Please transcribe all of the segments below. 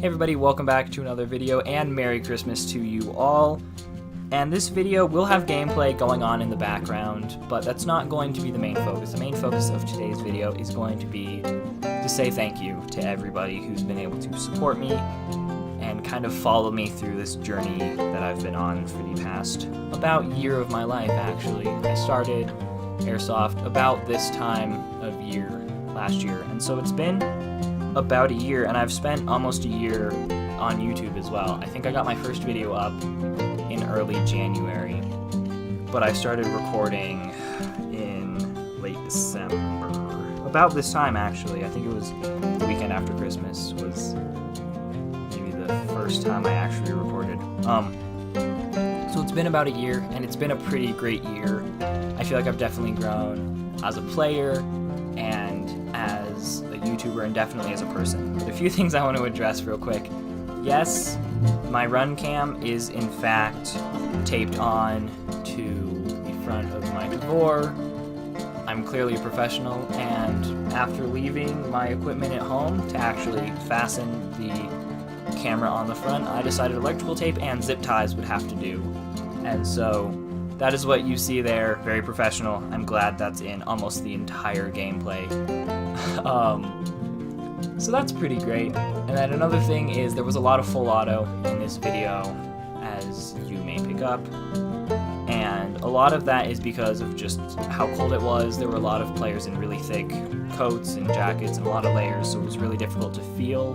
Hey everybody, welcome back to another video, and Merry Christmas to you all. And this video will have gameplay going on in the background, but that's not going to be the main focus. The main focus of today's video is going to be to say thank you to everybody who's been able to support me and kind of follow me through this journey that I've been on for the past about year of my life, actually. I started Airsoft about this time of year last year, and so it's been about a year, and I've spent almost a year on YouTube as well. I think I got my first video up in early January, but I started recording in late December. About this time, actually. I think it was the weekend after Christmas was maybe the first time I actually recorded. So it's been about a year, and it's been a pretty great year. I feel like I've definitely grown as a player and as a YouTuber, and definitely as a person. But a few things I want to address real quick. Yes, my run cam is in fact taped on to the front of my Tavor. I'm clearly a professional, and after leaving my equipment at home to actually fasten the camera on the front, I decided electrical tape and zip ties would have to do. And so that is what you see there, very professional. I'm glad that's in almost the entire gameplay. So that's pretty great. And then another thing is there was a lot of full auto in this video, as you may pick up. And a lot of that is because of just how cold it was. There were a lot of players in really thick coats and jackets and a lot of layers, so it was really difficult to feel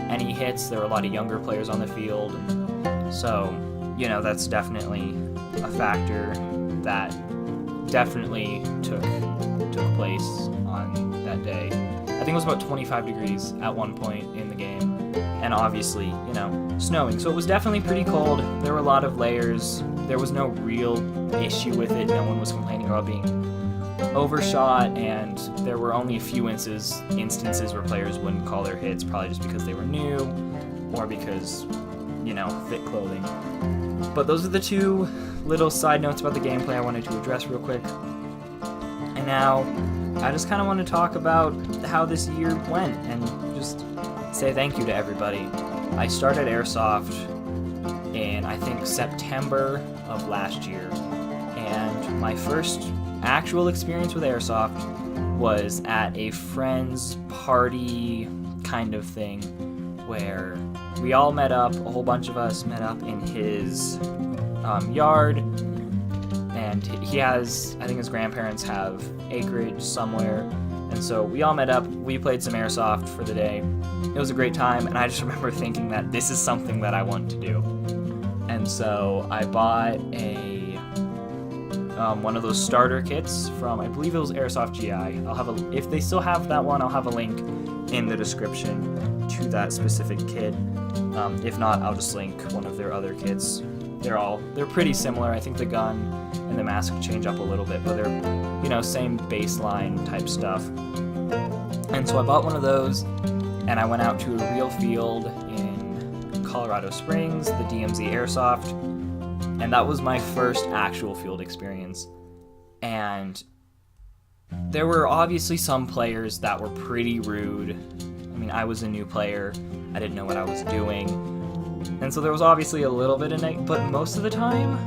any hits. There were a lot of younger players on the field. So, you know, that's definitely a factor that definitely took place on that day. I think it was about 25 degrees at one point in the game, and obviously, you know, snowing. So it was definitely pretty cold. There were a lot of layers. There was no real issue with it. No one was complaining about being overshot, and there were only a few instances where players wouldn't call their hits, probably just because they were new or because, you know, thick clothing. But those are the two little side notes about the gameplay I wanted to address real quick. And now I just kind of want to talk about how this year went and just say thank you to everybody. I started Airsoft in, I think, September of last year, and my first actual experience with Airsoft was at a friend's party kind of thing where we all met up, a whole bunch of us met up in his yard, and he has, I think his grandparents have acreage somewhere, and so we all met up, we played some Airsoft for the day. It was a great time, and I just remember thinking that this is something that I want to do. And so I bought one of those starter kits from, I believe it was Airsoft GI. I'll have if they still have that one, I'll have a link in the description to that specific kit. If not, I'll just link one of their other kits. They're pretty similar. I think the gun and the mask change up a little bit, but they're, you know, same baseline type stuff. And so I bought one of those, and I went out to a real field in Colorado Springs, the DMZ Airsoft, and that was my first actual field experience. And there were obviously some players that were pretty rude. I mean, I was a new player, I didn't know what I was doing, and so there was obviously a little bit of but most of the time,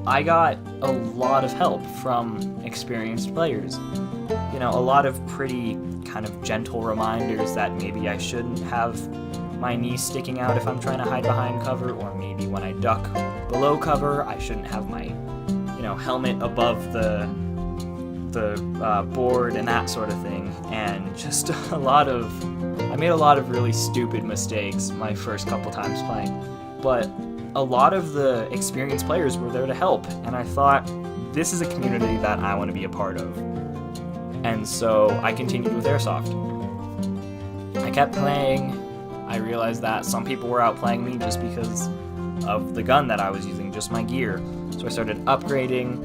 I got a lot of help from experienced players. You know, a lot of pretty kind of gentle reminders that maybe I shouldn't have my knees sticking out if I'm trying to hide behind cover, or maybe when I duck below cover, I shouldn't have my, you know, helmet above the board and that sort of thing. And just I made a lot of really stupid mistakes my first couple times playing, but a lot of the experienced players were there to help, and I thought, this is a community that I want to be a part of. And so I continued with Airsoft. I kept playing. I realized that some people were outplaying me just because of the gun that I was using, just my gear. So I started upgrading,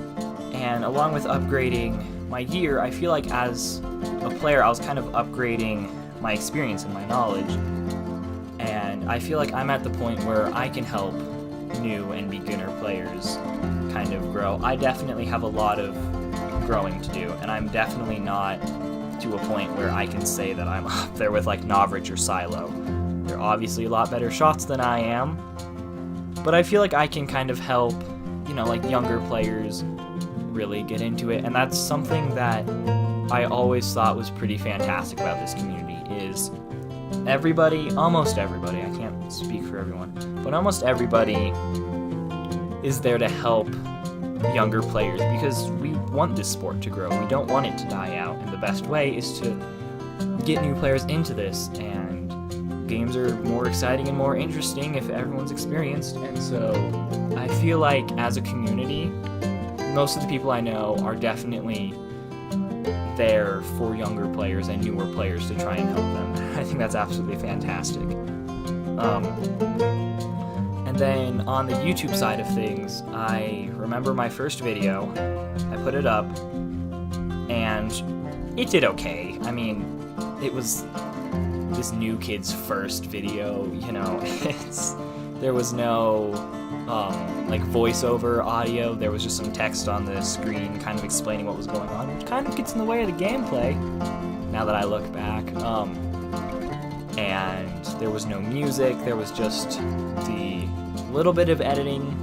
and along with upgrading my gear, I feel like as a player I was kind of upgrading my experience and my knowledge. And I feel like I'm at the point where I can help new and beginner players kind of grow. I definitely have a lot of growing to do, and I'm definitely not to a point where I can say that I'm up there with like Novrich or Silo. They're obviously a lot better shots than I am, but I feel like I can kind of help, like younger players really get into it, and that's something that I always thought was pretty fantastic about this community, is almost everybody, I can't speak for everyone, but almost everybody is there to help younger players, because we want this sport to grow. We don't want it to die out, and the best way is to get new players into this, and games are more exciting and more interesting if everyone's experienced. And so I feel like as a community, most of the people I know are definitely there for younger players and newer players to try and help them. I think that's absolutely fantastic. And then on the YouTube side of things, I remember my first video, I put it up, and it did okay. I mean, it was this new kid's first video, there was no like voiceover audio, there was just some text on the screen kind of explaining what was going on, which kind of gets in the way of the gameplay, now that I look back. And there was no music, there was just the little bit of editing,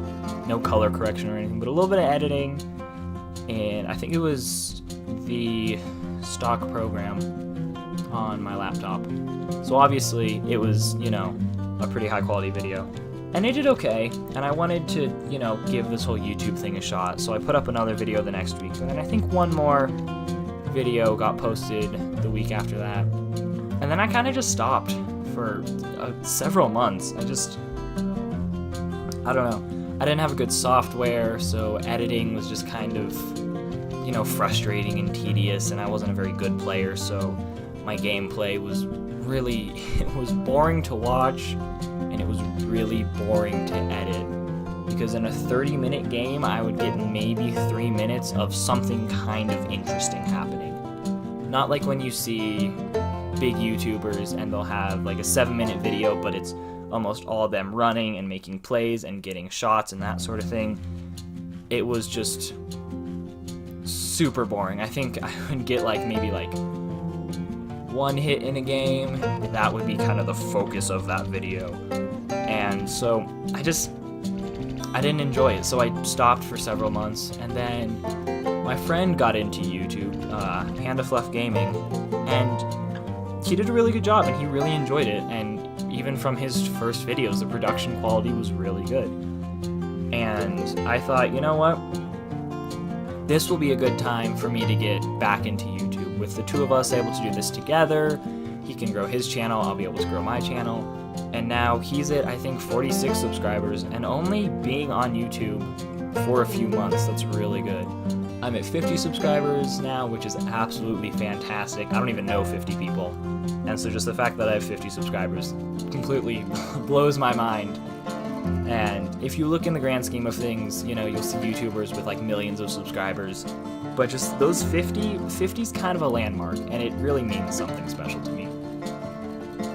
no color correction or anything, but a little bit of editing, and I think it was the stock program on my laptop. So obviously it was, a pretty high quality video. And it did okay, and I wanted to, give this whole YouTube thing a shot, so I put up another video the next week, and then I think one more video got posted the week after that. And then I kind of just stopped for several months. I don't know. I didn't have a good software, so editing was just kind of, frustrating and tedious, and I wasn't a very good player, so my gameplay was really, it was boring to watch, and it was really boring to edit. Because in a 30-minute game, I would get maybe 3 minutes of something kind of interesting happening. Not like when you see big YouTubers and they'll have like a 7-minute video, but it's almost all of them running and making plays and getting shots and that sort of thing. It was just super boring. I think I would get maybe one hit in a game, and that would be kind of the focus of that video. And so I didn't enjoy it, so I stopped for several months, and then my friend got into YouTube, PANDAFLUFF Gaming, and he did a really good job, and he really enjoyed it, and even from his first videos, the production quality was really good. And I thought, you know what? This will be a good time for me to get back into YouTube. With the two of us able to do this together, he can grow his channel, I'll be able to grow my channel. And now he's at, I think, 46 subscribers, and only being on YouTube for a few months, that's really good. I'm at 50 subscribers now, which is absolutely fantastic. I don't even know 50 people. And so just the fact that I have 50 subscribers completely blows my mind. And if you look in the grand scheme of things, you'll see YouTubers with millions of subscribers. But just those 50's kind of a landmark, and it really means something special to me.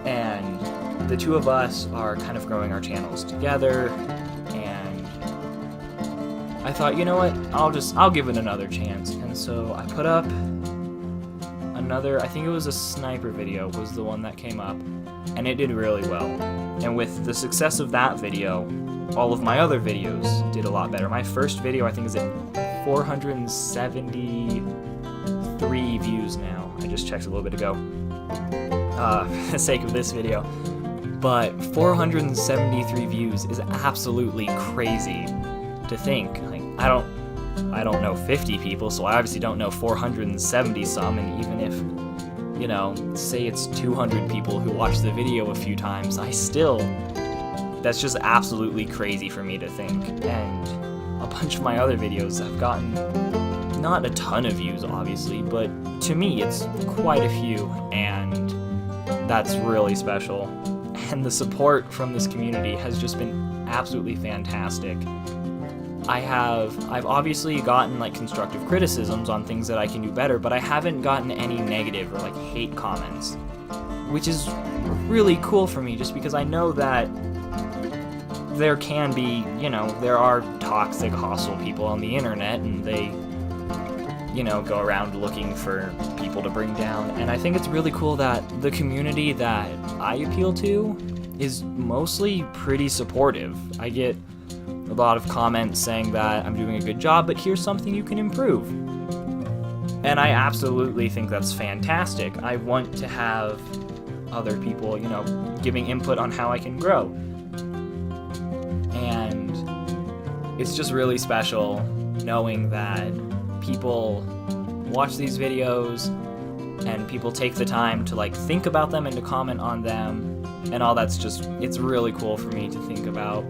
And the two of us are kind of growing our channels together, and I thought, you know what, I'll give it another chance. And so I put up another, I think it was a sniper video was the one that came up, and it did really well. And with the success of that video, all of my other videos did a lot better. My first video, I think, is at 473 views now. I just checked a little bit ago, for the sake of this video. But 473 views is absolutely crazy to think. I don't know 50 people, so I obviously don't know 470 some, and even if, say it's 200 people who watch the video a few times, that's just absolutely crazy for me to think. And a bunch of my other videos have gotten not a ton of views, obviously, but to me it's quite a few, and that's really special. And the support from this community has just been absolutely fantastic. I've obviously gotten constructive criticisms on things that I can do better, but I haven't gotten any negative or hate comments, which is really cool for me, just because I know that there can be, there are toxic, hostile people on the internet, and they, go around looking for people to bring down. And I think it's really cool that the community that I appeal to is mostly pretty supportive. I get a lot of comments saying that I'm doing a good job, but here's something you can improve. And I absolutely think that's fantastic. I want to have other people, you know, giving input on how I can grow. And it's just really special knowing that people watch these videos and people take the time to like think about them and to comment on them, and all that's just, it's really cool for me to think about.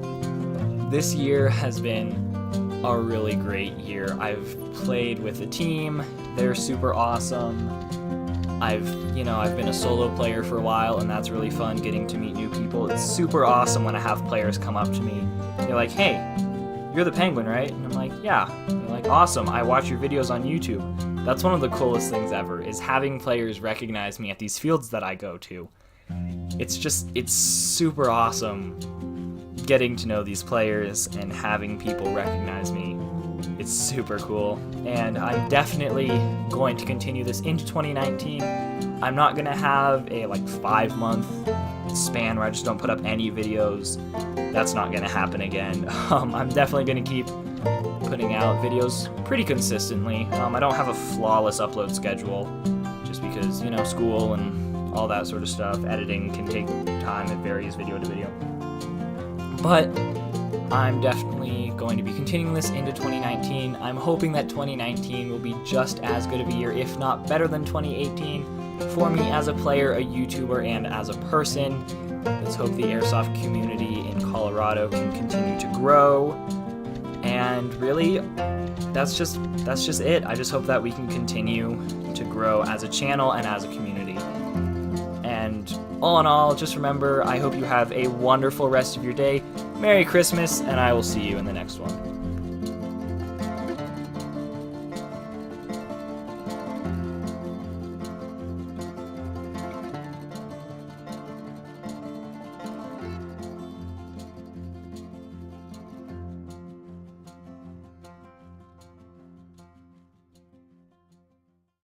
This year has been a really great year. I've played with a team, they're super awesome. I've been a solo player for a while, and that's really fun getting to meet new people. It's super awesome when I have players come up to me. They're like, hey, you're the Penguin, right? And I'm like, yeah. And they're like, awesome, I watch your videos on YouTube. That's one of the coolest things ever, is having players recognize me at these fields that I go to. It's super awesome getting to know these players and having people recognize me. It's super cool, and I'm definitely going to continue this into 2019. I'm not going to have a 5-month span where I just don't put up any videos. That's not going to happen again. I'm definitely going to keep putting out videos pretty consistently. I don't have a flawless upload schedule just because, school and all that sort of stuff. Editing can take time. It varies video to video. But I'm definitely going to be continuing this into 2019. I'm hoping that 2019 will be just as good of a year, if not better than 2018, for me as a player, a YouTuber, and as a person. Let's hope the airsoft community in Colorado can continue to grow. And really, that's just it. I just hope that we can continue to grow as a channel and as a community. And all in all, just remember, I hope you have a wonderful rest of your day. Merry Christmas, and I will see you in the next one.